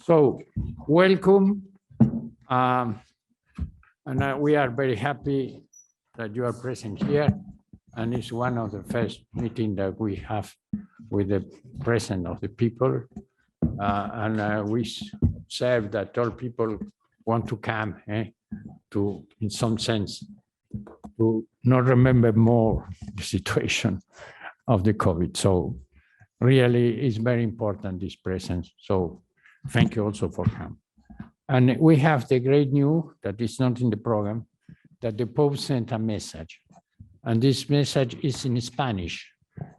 So, welcome. We are very happy that you are present here. And it's one of the first meetings that we have with the presence of the people. We observe that all people want to come to, in some sense, to not remember more the situation of the COVID. So really, it's very important, this presence. So thank you also for coming. And we have the great news that is not in the program, that the Pope sent a message. And this message is in Spanish.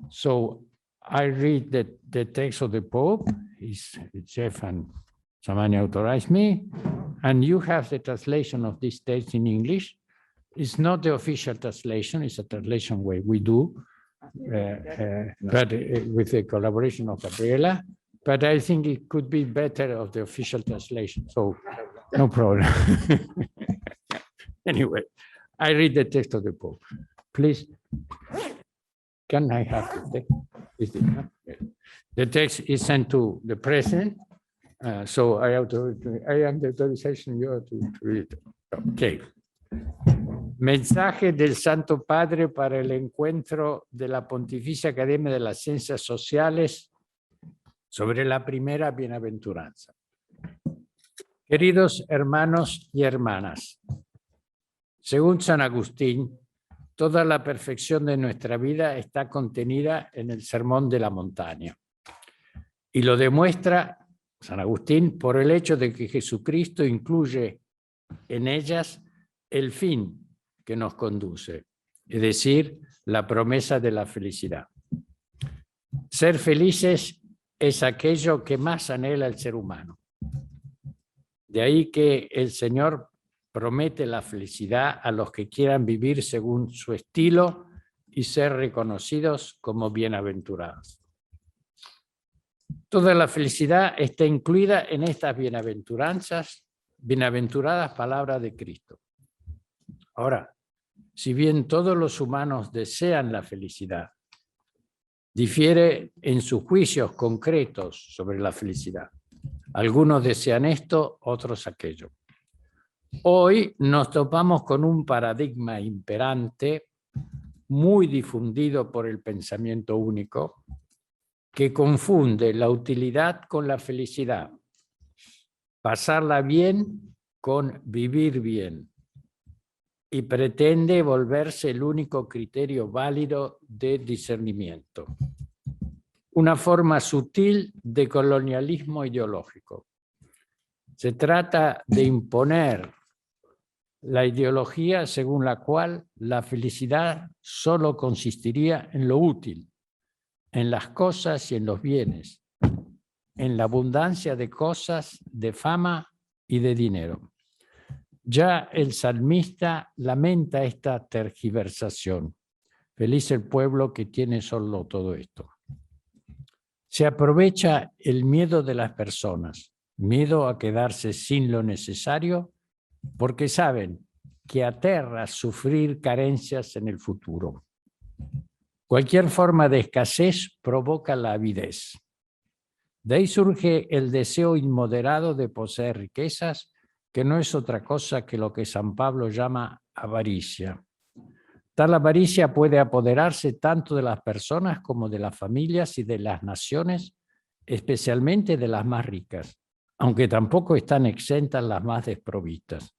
So I read the text of the Pope, Jeff and Samani authorized me, and you have the translation of this text in English. It's not the official translation, it's a translation way we do, but with the collaboration of Gabriela. But I think it could be better of the official translation, so no problem. Anyway, I read the text of the Pope. Please, can I have the text? The text is sent to the President, so I have the authorization you to read it. Okay. Mensaje del Santo Padre para el encuentro de la Pontificia Academia de las Ciencias Sociales sobre la primera bienaventuranza. Queridos hermanos y hermanas, según San Agustín, toda la perfección de nuestra vida está contenida en el Sermón de la Montaña. Y lo demuestra San Agustín por el hecho de que Jesucristo incluye en ellas el fin que nos conduce, es decir, la promesa de la felicidad. Ser felices es aquello que más anhela el ser humano. De ahí que el Señor promete la felicidad a los que quieran vivir según su estilo y ser reconocidos como bienaventurados. Toda la felicidad está incluida en estas bienaventuradas palabras de Cristo. Ahora, si bien todos los humanos desean la felicidad, difiere en sus juicios concretos sobre la felicidad. Algunos desean esto, otros aquello. Hoy nos topamos con un paradigma imperante, muy difundido por el pensamiento único, que confunde la utilidad con la felicidad, pasarla bien con vivir bien, y pretende volverse el único criterio válido de discernimiento. Una forma sutil de colonialismo ideológico. Se trata de imponer la ideología según la cual la felicidad solo consistiría en lo útil, en las cosas y en los bienes, en la abundancia de cosas, de fama y de dinero. Ya el salmista lamenta esta tergiversación. Feliz el pueblo que tiene solo todo esto. Se aprovecha el miedo de las personas, miedo a quedarse sin lo necesario, porque saben que aterra sufrir carencias en el futuro. Cualquier forma de escasez provoca la avidez. De ahí surge el deseo inmoderado de poseer riquezas, que no es otra cosa que lo que San Pablo llama avaricia. Tal avaricia puede apoderarse tanto de las personas como de las familias y de las naciones, especialmente de las más ricas, aunque tampoco están exentas las más desprovistas.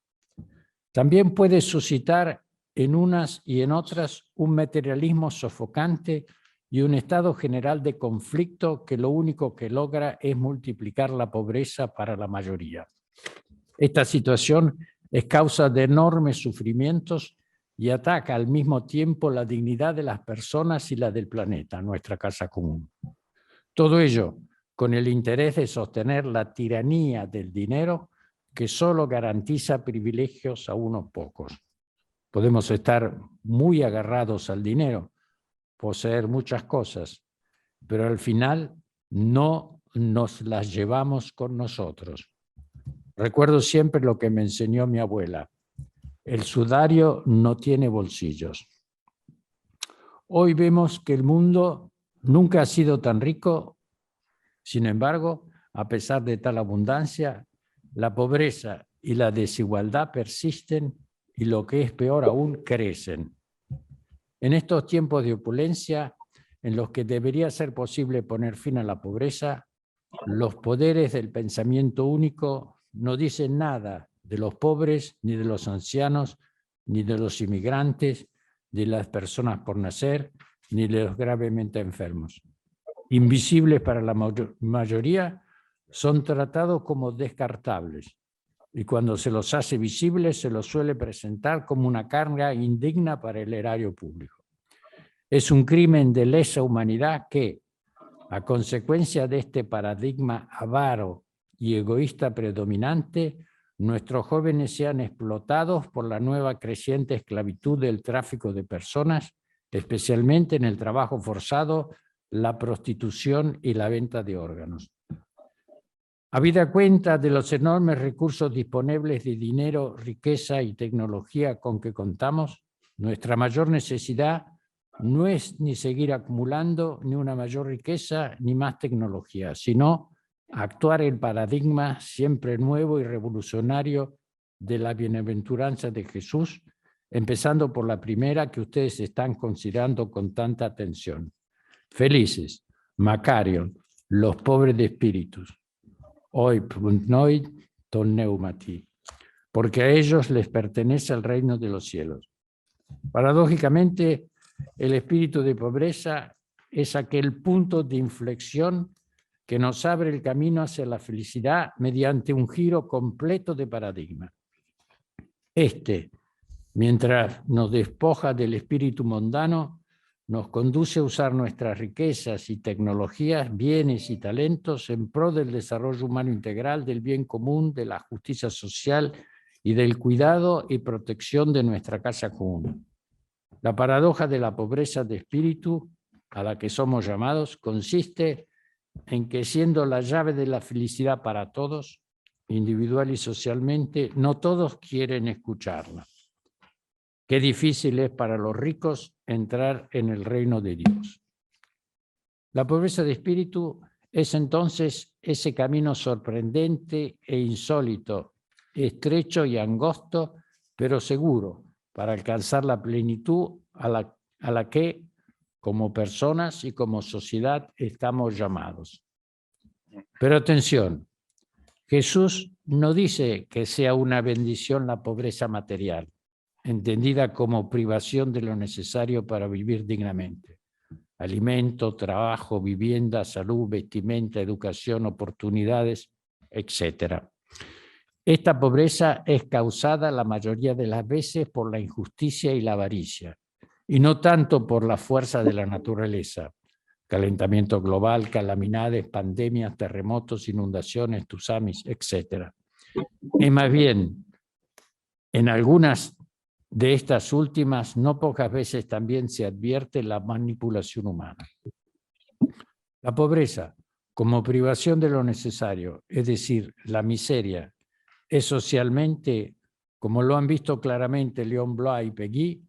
También puede suscitar en unas y en otras un materialismo sofocante y un estado general de conflicto que lo único que logra es multiplicar la pobreza para la mayoría. Esta situación es causa de enormes sufrimientos y ataca al mismo tiempo la dignidad de las personas y la del planeta, nuestra casa común. Todo ello con el interés de sostener la tiranía del dinero que solo garantiza privilegios a unos pocos. Podemos estar muy agarrados al dinero, poseer muchas cosas, pero al final no nos las llevamos con nosotros. Recuerdo siempre lo que me enseñó mi abuela. El sudario no tiene bolsillos. Hoy vemos que el mundo nunca ha sido tan rico. Sin embargo, A pesar de tal abundancia, la pobreza y la desigualdad persisten y, lo que es peor aún, crecen. En estos tiempos de opulencia, en los que debería ser posible poner fin a la pobreza, los poderes del pensamiento único no dicen nada de los pobres, ni de los ancianos, ni de los inmigrantes, de las personas por nacer, ni de los gravemente enfermos. Invisibles para la mayoría, son tratados como descartables, y cuando se los hace visibles se los suele presentar como una carga indigna para el erario público. Es un crimen de lesa humanidad que, a consecuencia de este paradigma avaro y egoísta predominante, nuestros jóvenes sean explotados por la nueva creciente esclavitud del tráfico de personas, especialmente en el trabajo forzado, la prostitución y la venta de órganos. Habida cuenta de los enormes recursos disponibles de dinero, riqueza y tecnología con que contamos, nuestra mayor necesidad no es ni seguir acumulando ni una mayor riqueza ni más tecnología, sino actuar el paradigma siempre nuevo y revolucionario de la bienaventuranza de Jesús, empezando por la primera que ustedes están considerando con tanta atención. Felices, Macarion, los pobres de espíritus, hoy pnoi ton neumati, porque a ellos les pertenece el reino de los cielos. Paradójicamente, el espíritu de pobreza es aquel punto de inflexión que nos abre el camino hacia la felicidad mediante un giro completo de paradigma. Mientras nos despoja del espíritu mundano, nos conduce a usar nuestras riquezas y tecnologías, bienes y talentos en pro del desarrollo humano integral, del bien común, de la justicia social y del cuidado y protección de nuestra casa común. La paradoja de la pobreza de espíritu a la que somos llamados consiste en que, siendo la llave de la felicidad para todos, individual y socialmente, no todos quieren escucharla. Qué difícil es para los ricos entrar en el reino de Dios. La pobreza de espíritu es entonces ese camino sorprendente e insólito, estrecho y angosto, pero seguro, para alcanzar la plenitud a la que, como personas y como sociedad, estamos llamados. Pero atención, Jesús no dice que sea una bendición la pobreza material, entendida como privación de lo necesario para vivir dignamente. Alimento, trabajo, vivienda, salud, vestimenta, educación, oportunidades, etc. Esta pobreza es causada la mayoría de las veces por la injusticia y la avaricia, y no tanto por la fuerza de la naturaleza. Calentamiento global, calamidades, pandemias, terremotos, inundaciones, tsunamis, etc. Es más bien, en algunas de estas últimas, no pocas veces también se advierte la manipulación humana. La pobreza, como privación de lo necesario, es decir, la miseria, es socialmente, como lo han visto claramente Leon Bloy y Peggy,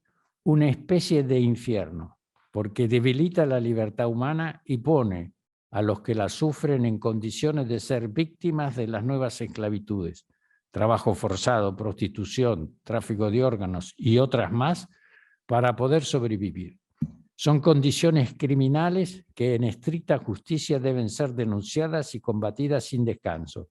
una especie de infierno, porque debilita la libertad humana y pone a los que la sufren en condiciones de ser víctimas de las nuevas esclavitudes, trabajo forzado, prostitución, tráfico de órganos y otras más, para poder sobrevivir. Son condiciones criminales que en estricta justicia deben ser denunciadas y combatidas sin descanso.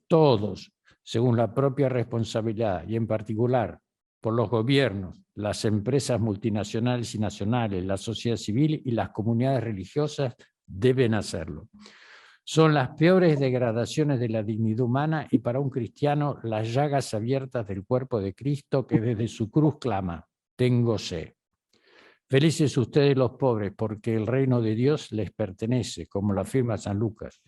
Todos, según la propia responsabilidad, y en particular por los gobiernos, las empresas multinacionales y nacionales, la sociedad civil y las comunidades religiosas, deben hacerlo. Son las peores degradaciones de la dignidad humana y para un cristiano las llagas abiertas del cuerpo de Cristo que desde su cruz clama, tengo sed. Felices ustedes los pobres porque el reino de Dios les pertenece, como lo afirma San Lucas.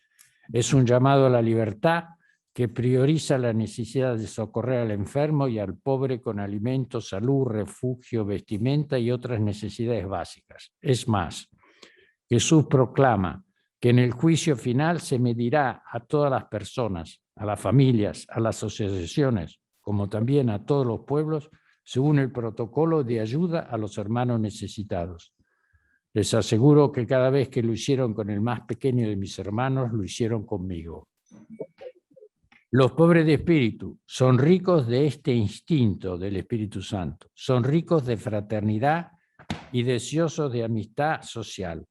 Es un llamado a la libertad que prioriza la necesidad de socorrer al enfermo y al pobre con alimento, salud, refugio, vestimenta y otras necesidades básicas. Es más, Jesús proclama que en el juicio final se medirá a todas las personas, a las familias, a las asociaciones, como también a todos los pueblos, según el protocolo de ayuda a los hermanos necesitados. Les aseguro que cada vez que lo hicieron con el más pequeño de mis hermanos, lo hicieron conmigo. Los pobres de espíritu son ricos de este instinto del Espíritu Santo, son ricos de fraternidad y deseosos de amistad social.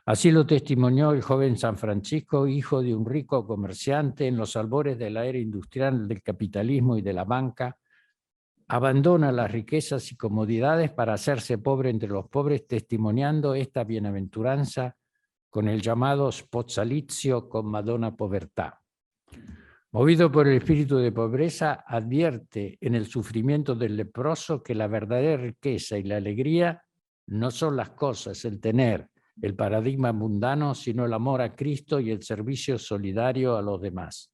Así lo testimonió el joven San Francisco, hijo de un rico comerciante en los albores de la era industrial del capitalismo y de la banca. Abandona las riquezas y comodidades para hacerse pobre entre los pobres, testimoniando esta bienaventuranza con el llamado sposalizio con Madonna Povertà. Movido por el espíritu de pobreza, advierte en el sufrimiento del leproso que la verdadera riqueza y la alegría no son las cosas, el tener, el paradigma mundano, sino el amor a Cristo y el servicio solidario a los demás.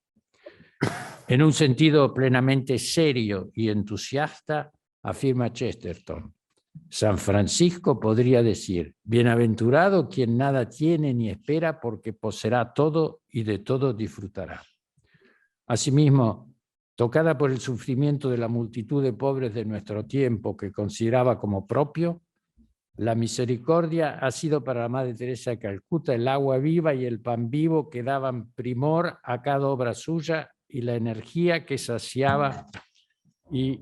En un sentido plenamente serio y entusiasta, afirma Chesterton, San Francisco podría decir: bienaventurado quien nada tiene ni espera, porque poseerá todo y de todo disfrutará. Asimismo, tocada por el sufrimiento de la multitud de pobres de nuestro tiempo que consideraba como propio, la misericordia ha sido para la Madre Teresa de Calcuta el agua viva y el pan vivo que daban primor a cada obra suya y la energía que saciaba y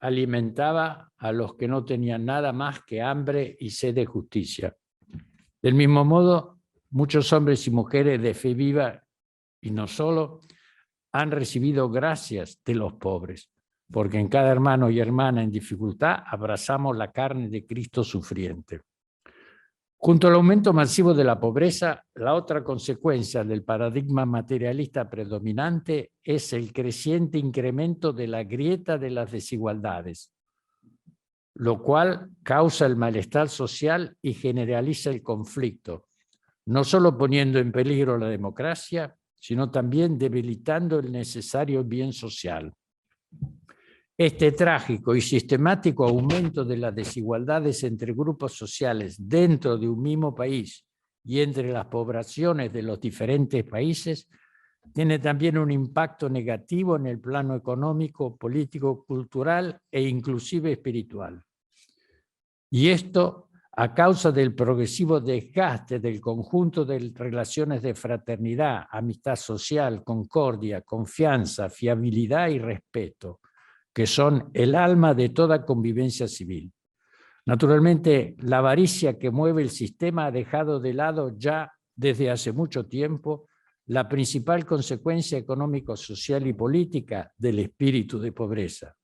alimentaba a los que no tenían nada más que hambre y sed de justicia. Del mismo modo, muchos hombres y mujeres de fe viva, y no solo, han recibido gracias de los pobres, porque en cada hermano y hermana en dificultad abrazamos la carne de Cristo sufriente. Junto al aumento masivo de la pobreza, la otra consecuencia del paradigma materialista predominante es el creciente incremento de la grieta de las desigualdades, lo cual causa el malestar social y generaliza el conflicto, no solo poniendo en peligro la democracia, sino también debilitando el necesario bien social. Este trágico y sistemático aumento de las desigualdades entre grupos sociales dentro de un mismo país y entre las poblaciones de los diferentes países tiene también un impacto negativo en el plano económico, político, cultural e inclusive espiritual. Y esto a causa del progresivo desgaste del conjunto de relaciones de fraternidad, amistad social, concordia, confianza, fiabilidad y respeto, que son el alma de toda convivencia civil. Naturalmente, la avaricia que mueve el sistema ha dejado de lado ya desde hace mucho tiempo la principal consecuencia económico, social y política del espíritu de pobreza,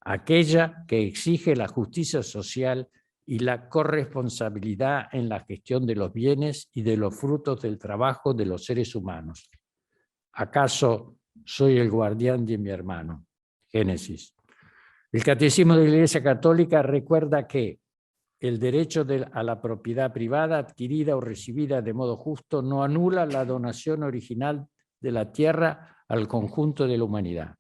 aquella que exige la justicia social y la corresponsabilidad en la gestión de los bienes y de los frutos del trabajo de los seres humanos. ¿Acaso soy el guardián de mi hermano? Génesis. El Catecismo de la Iglesia Católica recuerda que el derecho a la propiedad privada adquirida o recibida de modo justo no anula la donación original de la tierra al conjunto de la humanidad.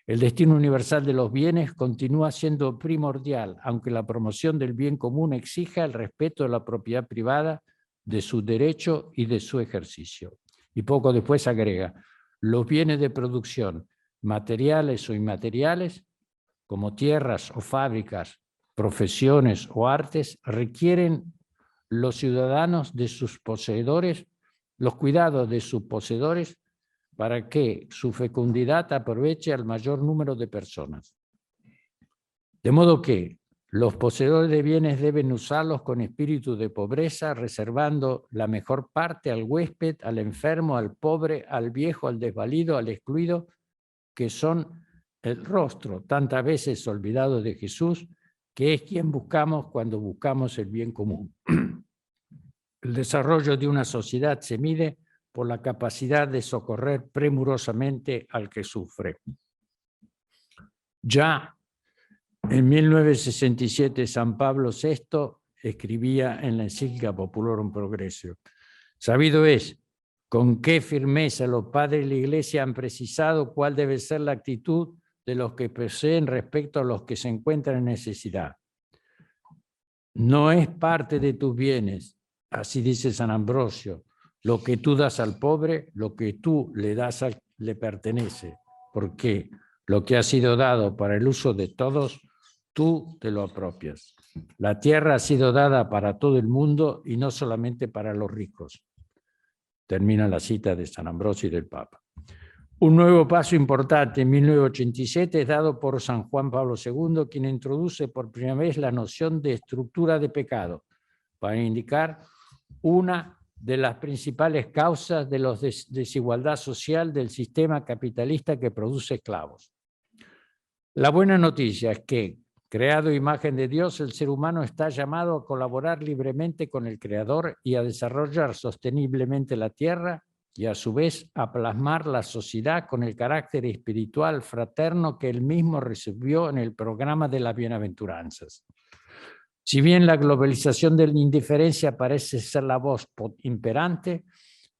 El destino universal de los bienes continúa siendo primordial, aunque la promoción del bien común exija el respeto de la propiedad privada, de su derecho y de su ejercicio. Y poco después agrega, los bienes de producción, materiales o inmateriales, como tierras o fábricas, profesiones o artes, requieren los ciudadanos de sus poseedores, los cuidados de sus poseedores, para que su fecundidad aproveche al mayor número de personas. De modo que los poseedores de bienes deben usarlos con espíritu de pobreza, reservando la mejor parte al huésped, al enfermo, al pobre, al viejo, al desvalido, al excluido, que son el rostro tantas veces olvidado de Jesús, que es quien buscamos cuando buscamos el bien común. El desarrollo de una sociedad se mide por la capacidad de socorrer premurosamente al que sufre. Ya en 1967 San Pablo VI escribía en la encíclica Populorum Progressio: sabido es con qué firmeza los padres de la Iglesia han precisado cuál debe ser la actitud de los que poseen respecto a los que se encuentran en necesidad. No es parte de tus bienes, así dice San Ambrosio, lo que tú das al pobre, lo que tú le das le pertenece, porque lo que ha sido dado para el uso de todos, tú te lo apropias. La tierra ha sido dada para todo el mundo y no solamente para los ricos. Termina la cita de San Ambrosio y del Papa. Un nuevo paso importante en 1987 es dado por San Juan Pablo II, quien introduce por primera vez la noción de estructura de pecado, para indicar una de las principales causas de la desigualdad social del sistema capitalista que produce esclavos. La buena noticia es que, creado a imagen de Dios, el ser humano está llamado a colaborar libremente con el Creador y a desarrollar sosteniblemente la tierra y a su vez a plasmar la sociedad con el carácter espiritual fraterno que él mismo recibió en el programa de las bienaventuranzas. Si bien la globalización de la indiferencia parece ser la voz imperante,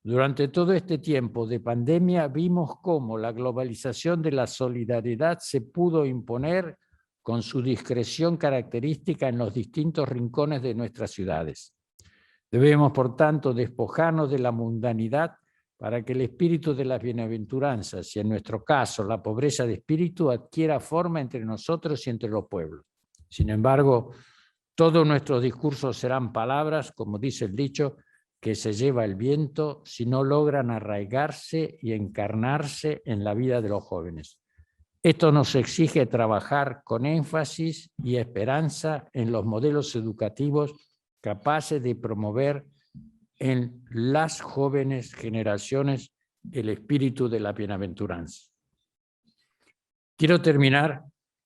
durante todo este tiempo de pandemia vimos cómo la globalización de la solidaridad se pudo imponer con su discreción característica en los distintos rincones de nuestras ciudades. Debemos, por tanto, despojarnos de la mundanidad para que el espíritu de las bienaventuranzas, y en nuestro caso la pobreza de espíritu, adquiera forma entre nosotros y entre los pueblos. Sin embargo, todos nuestros discursos serán palabras, como dice el dicho, que se lleva el viento si no logran arraigarse y encarnarse en la vida de los jóvenes. Esto nos exige trabajar con énfasis y esperanza en los modelos educativos capaces de promover en las jóvenes generaciones el espíritu de la bienaventuranza. Quiero terminar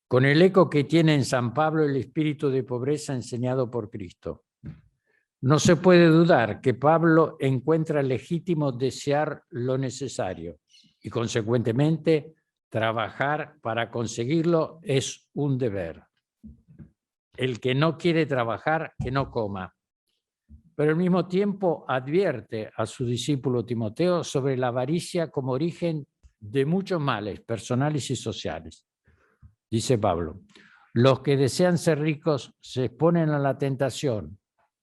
con el eco que tiene en San Pablo el espíritu de pobreza enseñado por Cristo. No se puede dudar que Pablo encuentra legítimo desear lo necesario y, consecuentemente, trabajar para conseguirlo es un deber. El que no quiere trabajar, que no coma. Pero al mismo tiempo advierte a su discípulo Timoteo sobre la avaricia como origen de muchos males personales y sociales. Dice Pablo, los que desean ser ricos se exponen a la tentación,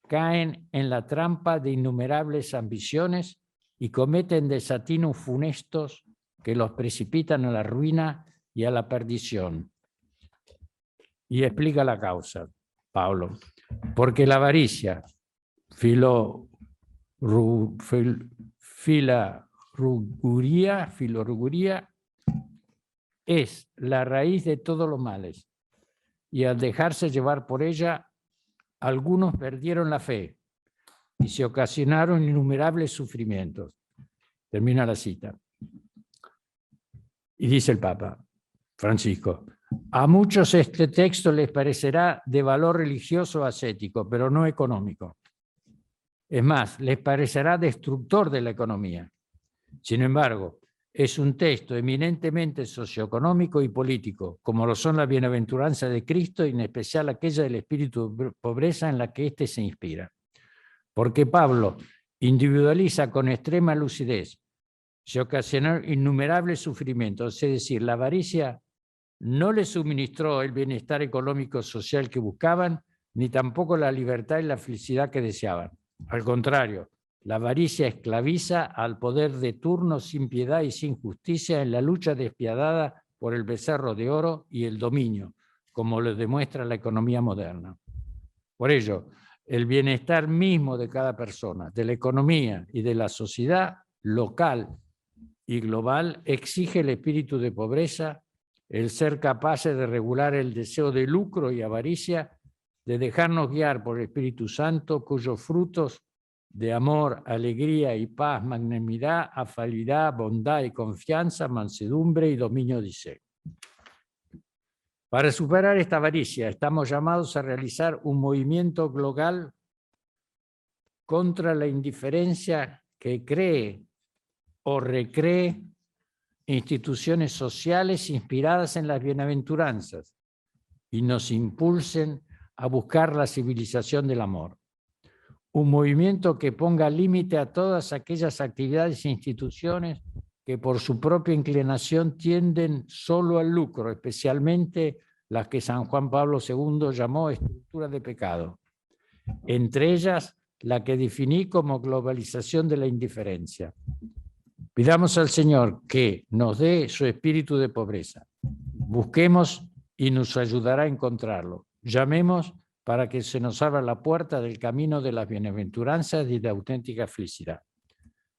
caen en la trampa de innumerables ambiciones y cometen desatinos funestos que los precipitan a la ruina y a la perdición. Y explica la causa, Pablo, porque la avaricia, filorruguría, es la raíz de todos los males, y al dejarse llevar por ella, algunos perdieron la fe y se ocasionaron innumerables sufrimientos. Termina la cita. Y dice el Papa Francisco, a muchos este texto les parecerá de valor religioso ascético, pero no económico. Es más, les parecerá destructor de la economía. Sin embargo, es un texto eminentemente socioeconómico y político, como lo son las bienaventuranzas de Cristo y en especial aquella del espíritu de pobreza en la que éste se inspira. Porque Pablo individualiza con extrema lucidez, se ocasionaron innumerables sufrimientos, es decir, la avaricia no les suministró el bienestar económico social que buscaban, ni tampoco la libertad y la felicidad que deseaban. Al contrario, la avaricia esclaviza al poder de turno sin piedad y sin justicia en la lucha despiadada por el becerro de oro y el dominio, como lo demuestra la economía moderna. Por ello, el bienestar mismo de cada persona, de la economía y de la sociedad local y global exige el espíritu de pobreza, el ser capaces de regular el deseo de lucro y avaricia, de dejarnos guiar por el Espíritu Santo, cuyos frutos de amor, alegría y paz, magnanimidad, afabilidad, bondad y confianza, mansedumbre y dominio dice. Para superar esta avaricia, estamos llamados a realizar un movimiento global contra la indiferencia que cree o recree instituciones sociales inspiradas en las bienaventuranzas y nos impulsen a buscar la civilización del amor. Un movimiento que ponga límite a todas aquellas actividades e instituciones que por su propia inclinación tienden solo al lucro, especialmente las que San Juan Pablo II llamó estructuras de pecado. Entre ellas, la que definí como globalización de la indiferencia. Pidamos al Señor que nos dé su espíritu de pobreza. Busquemos y nos ayudará a encontrarlo. Llamemos para que se nos abra la puerta del camino de las bienaventuranzas y de auténtica felicidad.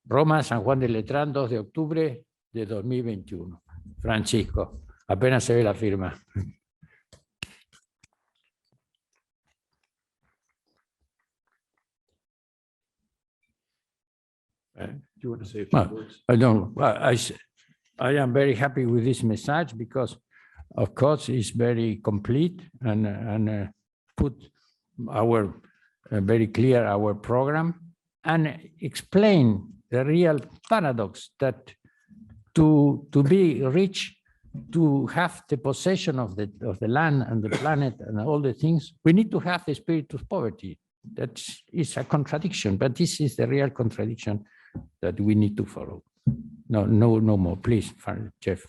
Roma, San Juan de Letrán, 2 de octubre de 2021. Francisco, apenas se ve la firma. Do you want to say a few words? I don't. I am very happy with this message because, of course, it's very complete and put our very clear our program and explain the real paradox that to be rich, to have the possession of the land and the planet and all the things, we need to have the spirit of poverty. That is a contradiction, but this is the real contradiction that we need to follow. No more, please, Jeff.